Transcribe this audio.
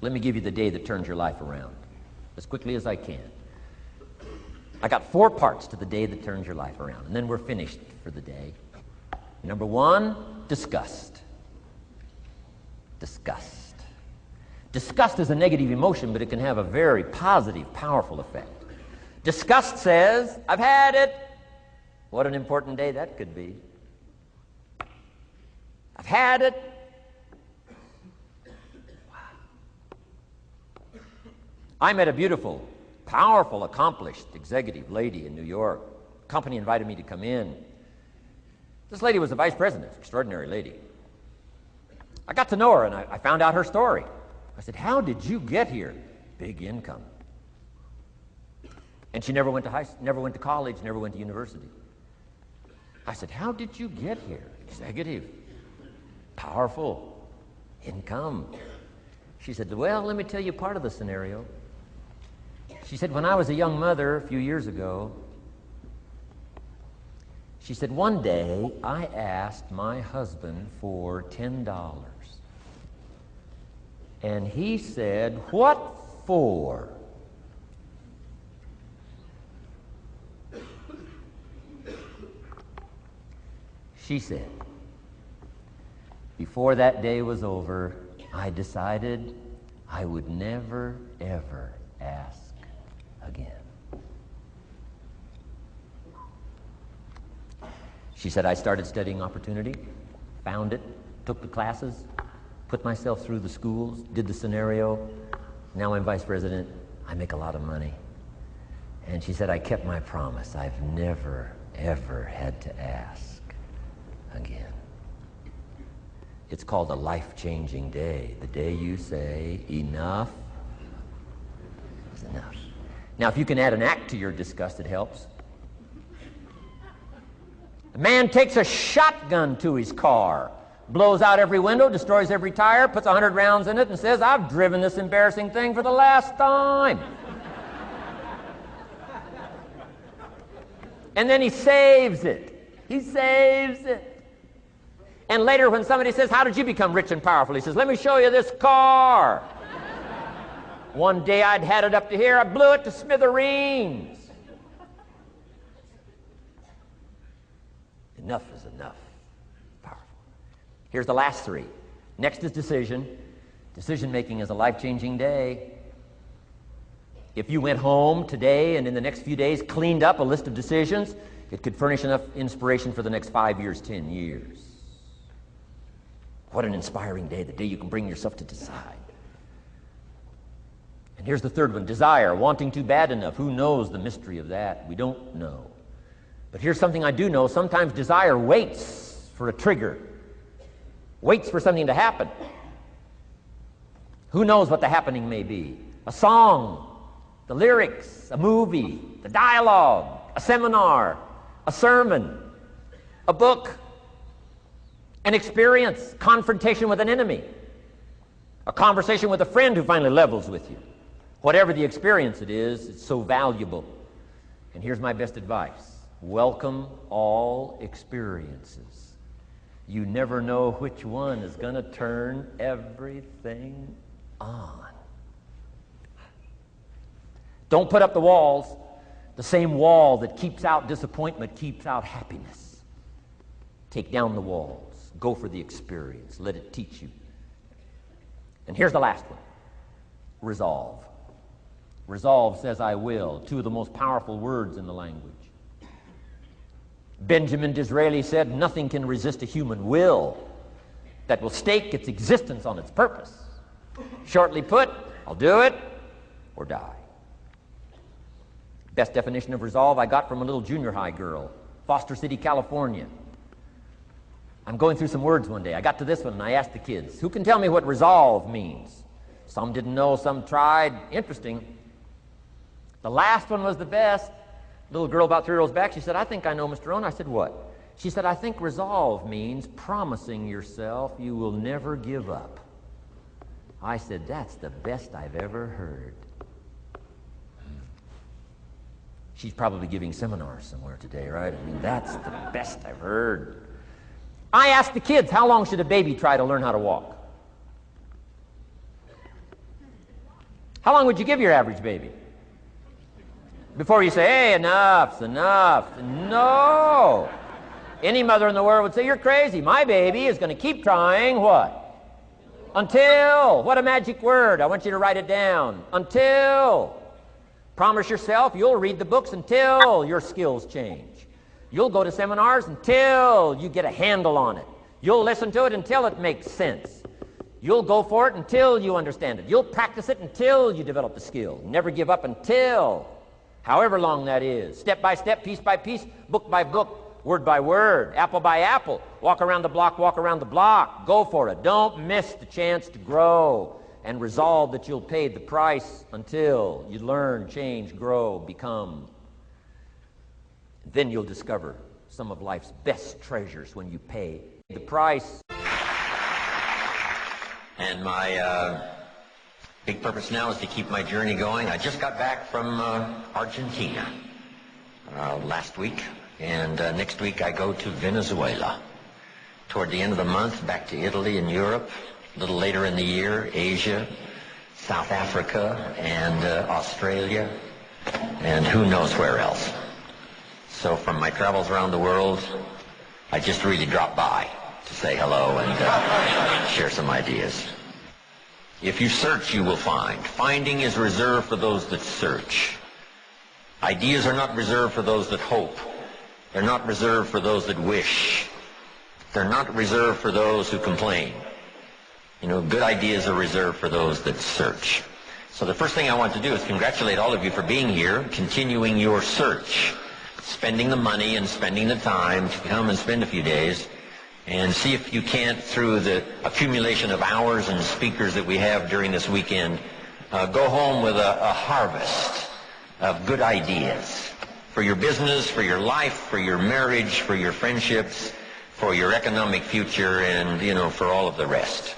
Let me give you the day that turns your life around, as quickly as I can. I got 4 parts to the day that turns your life around, and then we're finished for the day. Number 1, disgust. Disgust. Disgust is a negative emotion, but it can have a very positive, powerful effect. Disgust says, I've had it. What an important day that could be. I've had it. Wow. I met a beautiful, powerful, accomplished executive lady in New York. The company invited me to come in. This lady was the vice president, extraordinary lady. I got to know her, and I found out her story. I said, how did you get here? Big income. And she never went to college, never went to university. I said, how did you get here? Executive, powerful, income. She said, well, let me tell you part of the scenario. She said, when I was a young mother a few years ago, she said, one day I asked my husband for $10. And he said, what for? She said, before that day was over, I decided I would never, ever ask again. She said, I started studying opportunity, found it, took the classes, put myself through the schools, did the scenario. Now I'm vice president. I make a lot of money. And she said, I kept my promise. I've never, ever had to ask again. It's called a life-changing day. The day you say, enough is enough. Now, if you can add an act to your disgust, it helps. A man takes a shotgun to his car, blows out every window, destroys every tire, puts 100 rounds in it, and says, I've driven this embarrassing thing for the last time. And then he saves it. He saves it. And later when somebody says, how did you become rich and powerful? He says, let me show you this car. One day I'd had it up to here, I blew it to smithereens. Enough is enough. Powerful. Here's the last 3. Next is decision. Decision making is a life-changing day. If you went home today and in the next few days cleaned up a list of decisions, it could furnish enough inspiration for the next 5 years, 10 years. What an inspiring day, the day you can bring yourself to decide. And here's the 3rd one, desire, wanting to bad enough. Who knows the mystery of that? We don't know. But here's something I do know. Sometimes desire waits for a trigger, waits for something to happen. Who knows what the happening may be? A song, the lyrics, a movie, the dialogue, a seminar, a sermon, a book, an experience, confrontation with an enemy, a conversation with a friend who finally levels with you. Whatever the experience it is, it's so valuable. And here's my best advice. Welcome all experiences. You never know which one is going to turn everything on. Don't put up the walls. The same wall that keeps out disappointment keeps out happiness. Take down the walls. Go for the experience. Let it teach you. And here's the last one. Resolve. Resolve says, I will. 2 of the most powerful words in the language. Benjamin Disraeli said, nothing can resist a human will that will stake its existence on its purpose. Shortly put, I'll do it or die. Best definition of resolve I got from a little junior high girl, Foster City, California. I'm going through some words one day. I got to this one and I asked the kids, who can tell me what resolve means? Some didn't know, some tried. Interesting. The last one was the best. Little girl about 3 rows back, she said, I think I know, Mr. Rohn. I said, what? She said, I think resolve means promising yourself you will never give up. I said, that's the best I've ever heard. She's probably giving seminars somewhere today, right? I mean, that's the best I've heard. I asked the kids, how long should a baby try to learn how to walk? How long would you give your average baby? Before you say, hey, enough's enough. No. Any mother in the world would say, you're crazy. My baby is going to keep trying what? Until. What a magic word. I want you to write it down. Until. Promise yourself you'll read the books until your skills change. You'll go to seminars until you get a handle on it. You'll listen to it until it makes sense. You'll go for it until you understand it. You'll practice it until you develop the skill. Never give up until, however long that is. Step by step, piece by piece, book by book, word by word, apple by apple. Walk around the block, walk around the block. Go for it. Don't miss the chance to grow. And resolve that you'll pay the price until you learn, change, grow, become. Then you'll discover some of life's best treasures when you pay the price. And my big purpose now is to keep my journey going. I just got back from Argentina last week, and next week I go to Venezuela. Toward the end of the month, back to Italy and Europe. A little later in the year, Asia, South Africa, and Australia, and who knows where else. So from my travels around the world, I just really dropped by to say hello and share some ideas. If you search, you will find. Finding is reserved for those that search. Ideas are not reserved for those that hope. They're not reserved for those that wish. They're not reserved for those who complain. You know, good ideas are reserved for those that search. So the first thing I want to do is congratulate all of you for being here, continuing your search, spending the money and spending the time to come and spend a few days, and see if you can't, through the accumulation of hours and speakers that we have during this weekend, go home with a harvest of good ideas for your business, for your life, for your marriage, for your friendships, for your economic future, and, you know, for all of the rest.